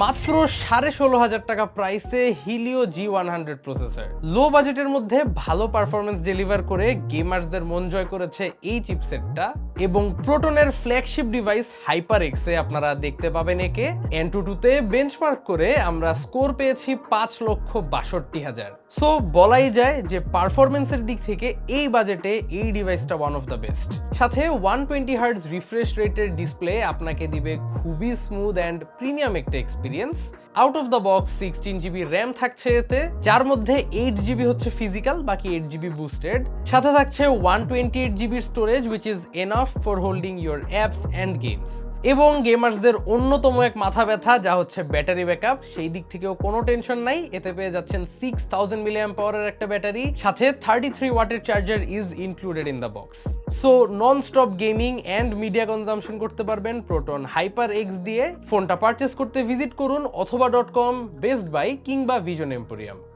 মাত্র 16,500 টাকা প্রাইসে হিলিও G100 প্রসেসর। লো বাজেটের মধ্যে ভালো পারফরমেন্স ডেলিভার করে গেমার্সদের মন জয় করেছে এই চিপসেটটা। এবং প্রোটনের ফ্ল্যাগশিপ ডিভাইস HyperX-এ আপনারা দেখতে পাবেন একে। Antutu-তে বেঞ্চমার্ক করে আমরা স্কোর পেয়েছি 5,62,000। সো বলাই যায় যে পারফরমেন্সের দিক থেকে এই বাজেটে এই ডিভাইসটা ওয়ান অফ দ্য বেস্ট। সাথে 120 হার্টজ রিফ্রেশ রেটের ডিসপ্লে আপনাকে দিবে খুবই স্মুথ অ্যান্ড প্রিমিয়াম একটা experience. Out of the box 16GB RAM থাকছে এতে, যার মধ্যে 8GB হচ্ছে ফিজিক্যাল, বাকি 8GB বুস্টেড। সাথে থাকছে 128GB storage which is enough for holding your apps and games. এবং গেমার্সদের অন্যতম এক মাথা ব্যথা যা হচ্ছে ব্যাটারি ব্যাকআপ, সেই দিক থেকেও কোনো টেনশন নাই। এতে পেয়ে যাচ্ছেন 6000 mAh একটা ব্যাটারি, সাথে 33 ওয়াটের charger is included in the box. So non stop gaming and media consumption করতে পারবেন প্রোটন HyperX দিয়ে। ফোনটা পারচেস করতে ভিজিট করুন অথবা .com, বেস্ট বাই কিংবা ভিশন এম্পোরিয়াম।